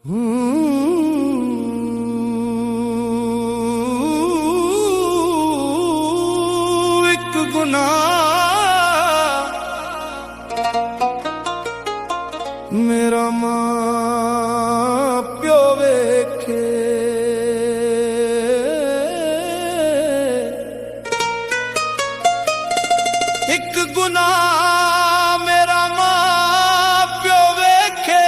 ਇੱਕ ਗੁਨਾਹ ਮੇਰਾ ਮਾਂ ਪਿਓ ਵੇਖੇ, ਇੱਕ ਗੁਨਾਹ ਮੇਰਾ ਮਾਂ ਪਿਓ ਵੇਖੇ,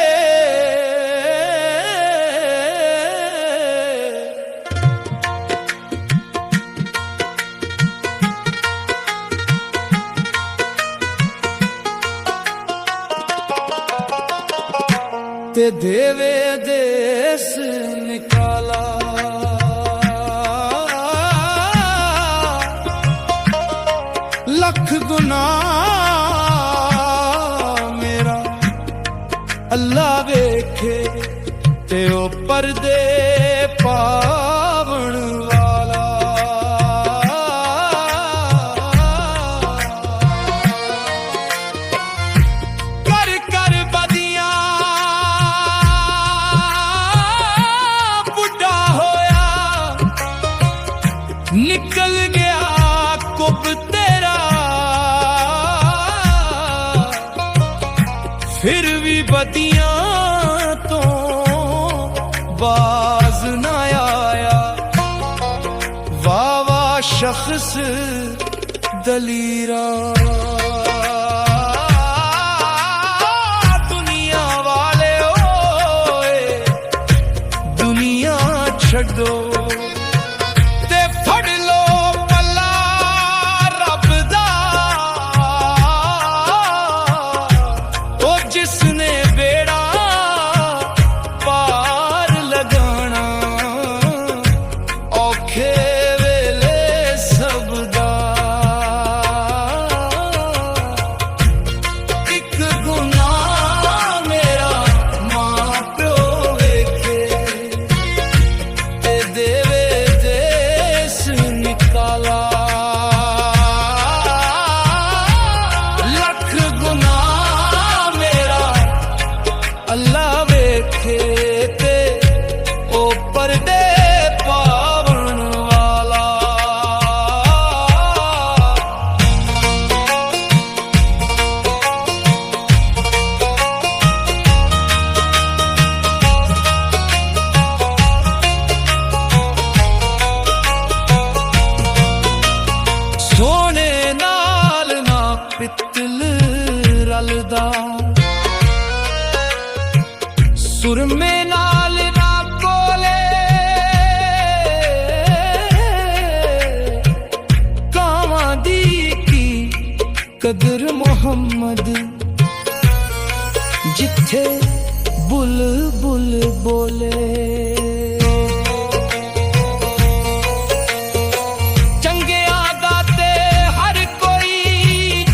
ते देवे देश निकाला, लख गुनाह मेरा अल्लाह वेखे, ते ओ पर्दे पावण वाला। कर कर बदियां बुढ़ा होया, निकल गया कुब तेरा, फिर भी बदियां तो बाज न आया। वाह वाह शख्स दलीरा, दुनिया वाले ओए दुनिया छड्डो, ते फड़ लो पल्ला रब दा, ओ जिसने बेड़ा पार लगाना, औखे वेले सब दा। एक गुनाह मेरा मां प्यो वेखे, ते देवे देश निकाला, लख गुनाह मेरा अल्लाह वेखे, ते ओ पर्दे पावण वाला। सोने नाल ना पित्तल रलदा, सुरमे नाल ना कोले, कावां दी की कदर मोहम्मद, जिथे बुलबुल बोले। चंगियां दा ते हर कोई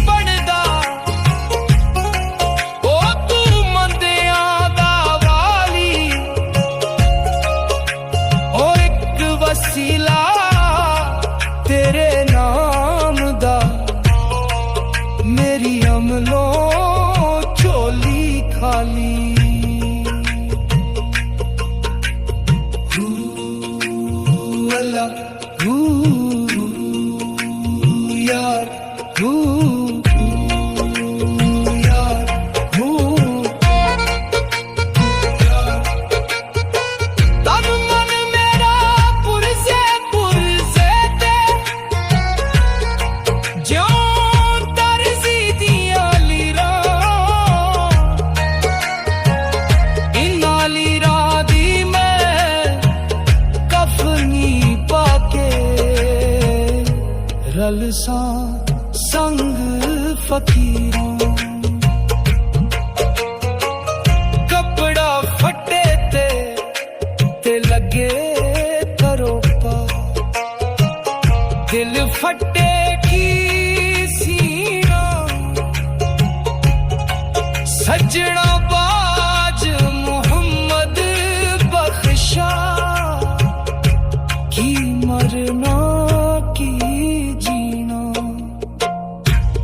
बनदा, ओ तू मंदियां दा वाली, ओ एक वसीला तेरे नाम दा, मेरी अमलों झोली खाली। हू अल्लाह, हू यार, हू यार, हू तन मन मेरा पुरसे ते, ज्यों तरसी दियां लीरां, इन्हां लीरां दी मैं कफनी पाके, रलसां संग फकीरां। कपड़ा फटे ते लगे करोपा, दिल फटे की सीना, सजना बाज मोहम्मद बख्शा, की मरना की जीना।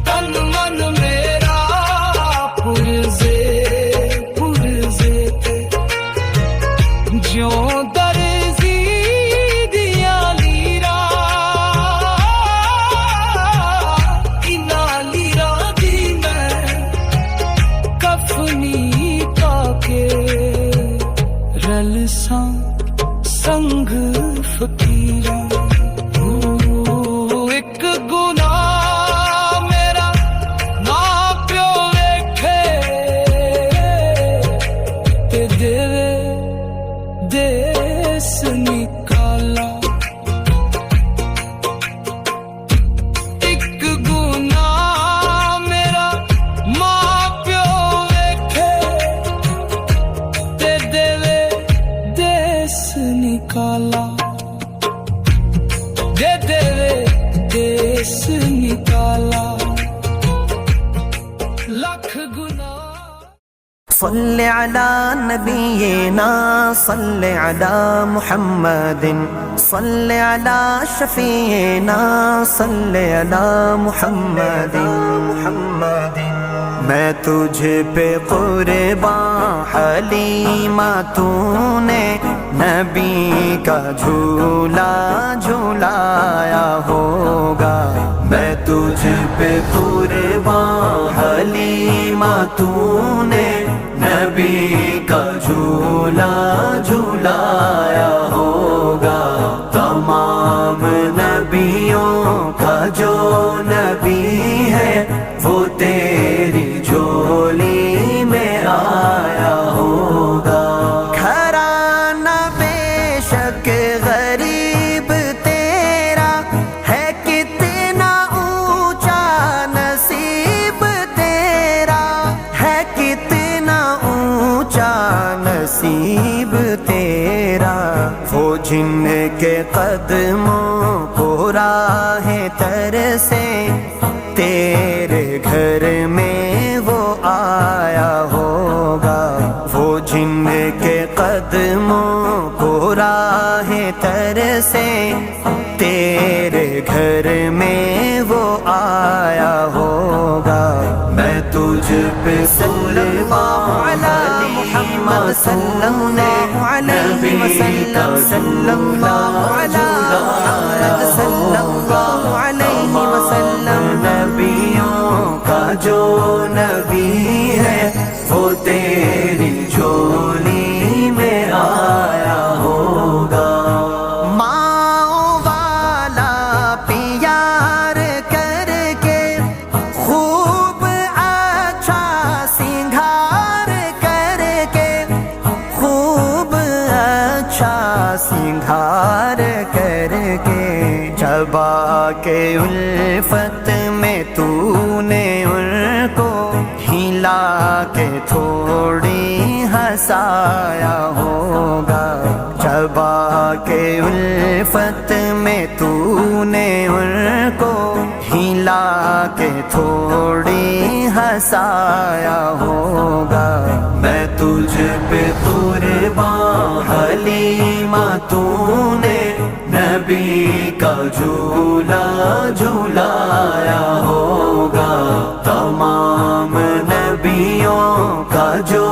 तन मन मेरा ਜਿਉਂ ਦਰਜ਼ੀ ਦੀਆਂ ਲੀਰਾਂ ਇਨਾਂ ਲੀਰਾਂ ਦੀ ਮੈਂ ਕਫਨੀ ਪਾ ਕੇ ਰਲਸਾਂ ਸੰਗ ਫਕੀਰਾਂ ਇੱਕ ਗੁਨਾਹ ਮੇਰਾ ਮਾਂ ਪਿਓ ਵੇਖੇ ਤੇ ਦੇਵੇ ਦੇਸ ਨਿਕਾਲਾ ਇੱਕ ਗੁਨਾਹ ਮੇਰਾ ਮਾਂ ਪਿਓ ਵੇਖੇ ਤੇ ਦੇਵੇ ਦੇਸ ਨਿਕਾਲਾ दे देवे देश निकाला लख गुना صل على نبينا صل على محمد صل على شفيعنا صل على محمد میں تجھ پہ قرباں حلیمہ تو نے نبی کا جھولا جھولایا ہوگا میں تجھ پہ قرباں حلیمہ تو نے نبی کا جھولا جھولایا ہوگا تمام نبیوں کا جو نبی ہے وہ تیری جھولی میں آیا ہوگا گھرانہ بے شک غریب تیرا ہے کتنا اونچا نصیب تیرا ہے کتنا اونچا نصیب تیرا وہ جن کے قدموں کو راہ تر سے تیرے گھر میں وہ آیا ہوگا وہ جن کے قدموں کو راہ تر سے تیرے گھر میں وہ آیا ہوگا میں تجھ پہ صلی اللہ علیہ وسلم نبی کا صلی اللہ علیہ وسلم نبیوں کا جو نبی ہے وہ تیری جھولی میں آیا ہوگا ماں والا پیار کر کے خوب اچھا سنگھار کر کے خوب اچھا سنگھار کر کے جب آ کے الفت میں تو نے ان کو ہلا کے تھوڑی ہنسایا ہوگا جب آ کے الفت میں تو نے ان کو ہلا کے تھوڑی ہنسایا ہوگا میں تجھ پہ قرباں حلیمہ تو نے نبی کا جھولا جھولایا ہوگا تمام نبیوں کا جو